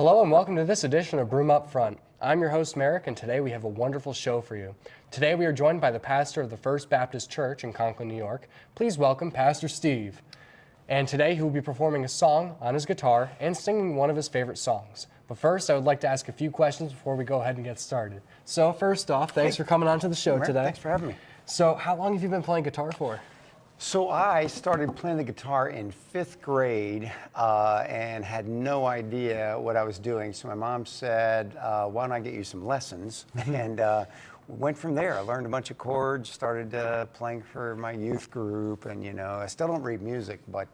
Hello and welcome to this edition of Broome Up Front. I'm your host Merrick, and today we have a wonderful show for you. Today we are joined by the pastor of the First Baptist Church in Conklin, New York. Please welcome Pastor Steve. And today he will be performing a song on his guitar and singing one of his favorite songs. But first, I would like to ask a few questions before we go ahead and get started. So first off, thanks for coming on to the show today. Thanks for having me. So how long have you been playing guitar for? So I started playing the guitar in 5th grade and had no idea what I was doing. So my mom said, why don't I get you some lessons? And went from there. I learned a bunch of chords, started playing for my youth group, and I still don't read music, but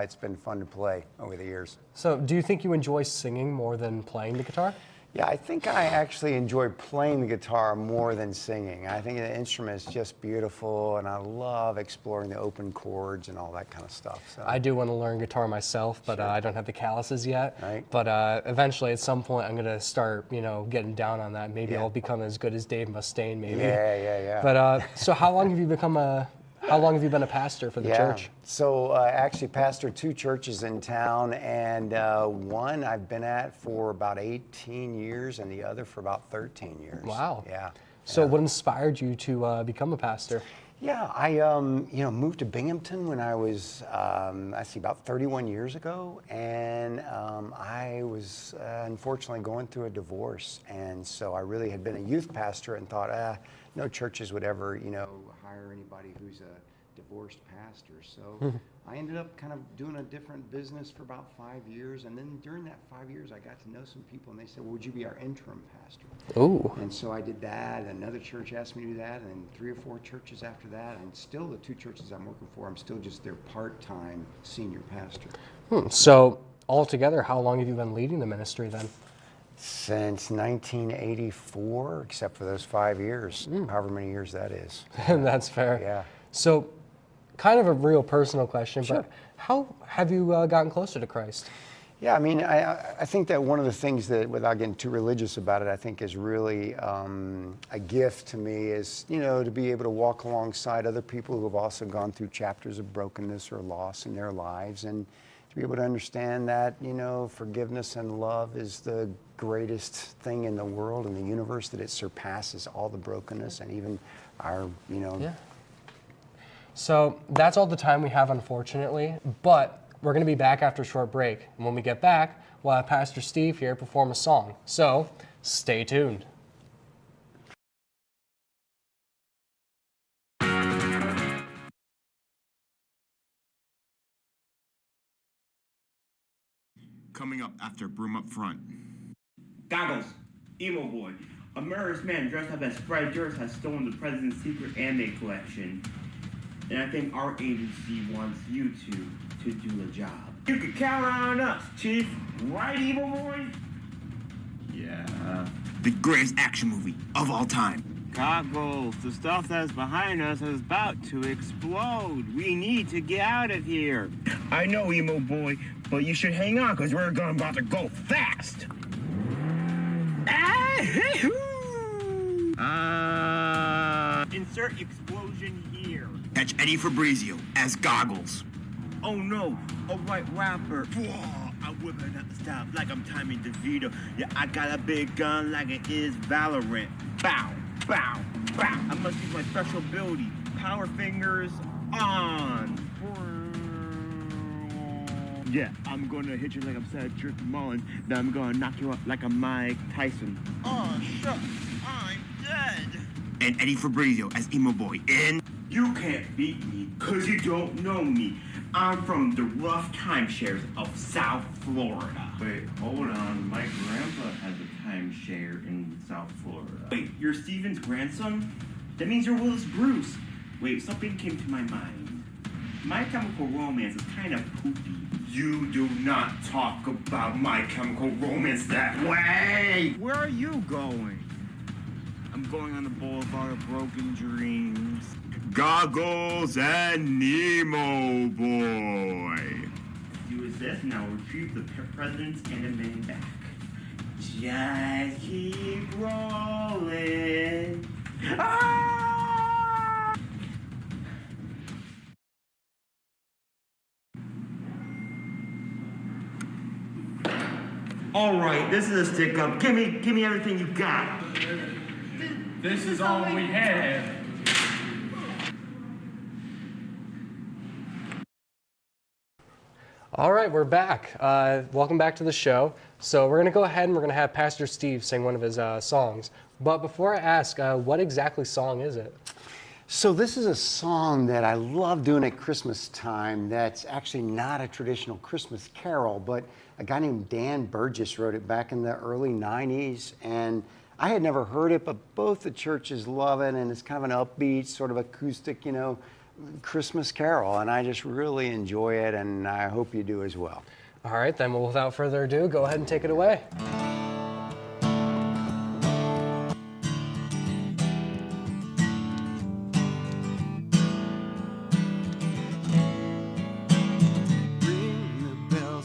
it's been fun to play over the years. So do you think you enjoy singing more than playing the guitar? Yeah, I think I actually enjoy playing the guitar more than singing. I think the instrument is just beautiful, and I love exploring the open chords and all that kind of stuff. So. I do want to learn guitar myself, but I don't have the calluses yet. Right. But eventually, at some point, I'm going to start, getting down on that. Maybe I'll become as good as Dave Mustaine, maybe. Yeah. But so how long have you been a pastor for the church? So I actually pastor 2 churches in town, and one I've been at for about 18 years and the other for about 13 years. Wow. Yeah. So what inspired you to become a pastor? Yeah, I moved to Binghamton when I was about 31 years ago, and I was unfortunately going through a divorce, and so I really had been a youth pastor and thought no churches would ever hire anybody who's a divorced pastor. So I ended up kind of doing a different business for about 5 years, and then during that 5 years I got to know some people, and they said, well, would you be our interim pastor? Ooh. And so I did that, and another church asked me to do that, and 3 or 4 churches after that, and still the 2 churches I'm working for, I'm still just their part-time senior pastor. So altogether, how long have you been leading the ministry then? Since 1984, except for those 5 years, however many years that is. That's fair. Yeah. So kind of a real personal question, Sure. but how have you gotten closer to Christ? Yeah, I mean, I think that one of the things that, without getting too religious about it, I think is really a gift to me is, to be able to walk alongside other people who have also gone through chapters of brokenness or loss in their lives, and to be able to understand that, forgiveness and love is the greatest thing in the world, in the universe, that it surpasses all the brokenness and even our, Yeah. So that's all the time we have, unfortunately, but we're going to be back after a short break. And when we get back, we'll have Pastor Steve here perform a song. So stay tuned. Coming up after Broome Up Front. Goggles, emo boy. A murderous man dressed up as Fred Durst has stolen the president's secret anime collection. And I think our agency wants you two to do a job. You can count on us, Chief. Right, emo boy? Yeah. The greatest action movie of all time. Goggles, the stuff that's behind us is about to explode. We need to get out of here. I know, emo boy, but you should hang on, because we're about to go fast. Insert explosion here. Catch Eddie Fabrizio as Goggles. Oh no, a white rapper. Whoa, I whip it up the stop like I'm Tommy DeVito. Yeah, I got a big gun like it is Valorant. Bow, bow, bow. I must use my special ability. Power fingers on. Yeah, I'm gonna hit you like I'm Cedric Mullins. Then I'm gonna knock you out like I'm Mike Tyson. Oh, shucks, I'm dead. And Eddie Fabrizio as Emo Boy in... You can't beat me, because you don't know me. I'm from the rough timeshares of South Florida. Wait, hold on. My grandpa has a timeshare in South Florida. Wait, you're Steven's grandson? That means you're Willis Bruce. Wait, something came to my mind. My Chemical Romance is kind of poopy. You do not talk about My Chemical Romance that way! Where are you going? I'm going on the boulevard of broken dreams. Goggles and Nemo Boy. Do as this, and I'll retrieve the president's anime back. Just keep rolling. Ah! All right, this is a stick up. Give me everything you got. This is all we have. All right, we're back. Welcome back to the show. So we're going to go ahead and we're going to have Pastor Steve sing one of his songs. But before I ask, what exactly song is it? So this is a song that I love doing at Christmas time that's actually not a traditional Christmas carol, but a guy named Dan Burgess wrote it back in the early 90s. And I had never heard it, but both the churches love it, and it's kind of an upbeat, sort of acoustic, Christmas carol. And I just really enjoy it, and I hope you do as well. All right, then, well, without further ado, go ahead and take it away.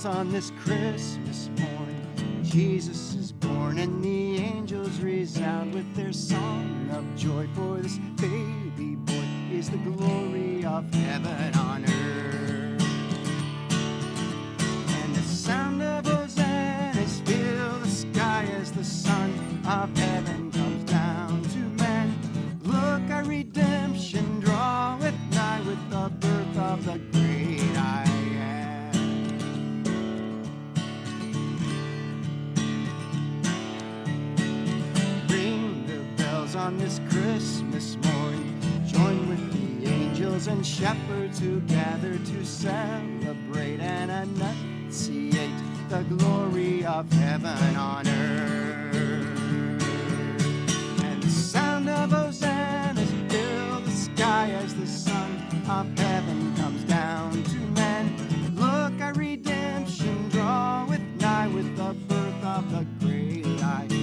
On this Christmas morn, Jesus is born, and the angels resound with their song of joy. For this baby boy is the glory of heaven on earth. And the sound of hosannas fill the sky as the Son of heaven comes down to men. Look, our redemption draweth nigh with the birth of the great I am. On this Christmas morn, join with the angels and shepherds who gather to celebrate and annunciate the glory of heaven on earth. And the sound of hosannas fill the sky as the Son of heaven comes down to men. Look, our redemption draweth nigh with the birth of the great I am.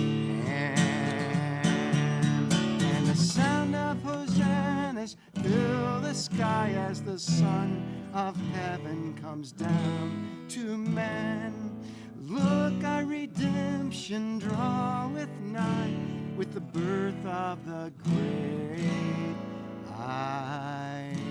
Sound of hosannas fill the sky as the Son of heaven comes down to men. Look, our redemption draweth nigh with the birth of the great I am.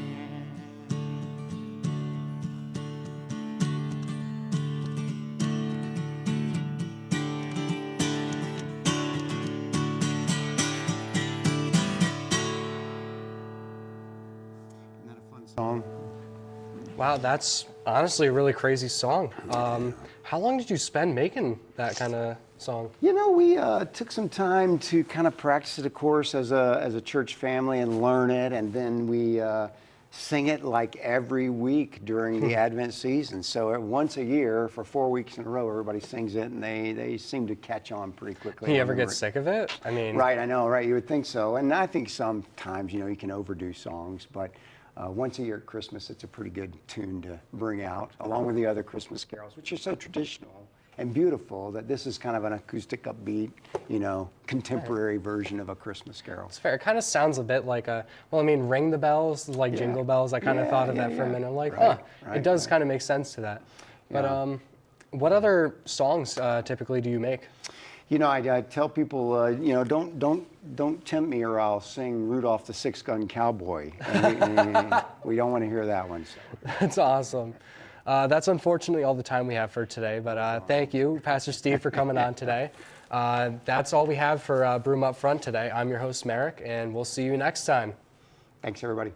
Song. Wow, that's honestly a really crazy song. How long did you spend making that kind of song? We took some time to kind of practice it, of course, as a church family and learn it, and then we sing it like every week during the Advent season. So once a year for 4 weeks in a row, everybody sings it, and they seem to catch on pretty quickly. You ever get sick of it? I mean, right? I know, right? You would think so, and I think sometimes you can overdo songs, but. Once a year at Christmas, it's a pretty good tune to bring out, along with the other Christmas carols, which are so traditional and beautiful that this is kind of an acoustic, upbeat, contemporary version of a Christmas carol. It's fair. It kind of sounds a bit like Ring the Bells, like Jingle Bells. I kind of thought of that for a minute. I'm like, it does kind of make sense to that. But what other songs typically do you make? I tell people, don't tempt me or I'll sing Rudolph the Six-Gun Cowboy. And we don't want to hear that one. So. That's awesome. That's unfortunately all the time we have for today, but thank you, Pastor Steve, for coming on today. That's all we have for Broome Up Front today. I'm your host, Merrick, and we'll see you next time. Thanks, everybody.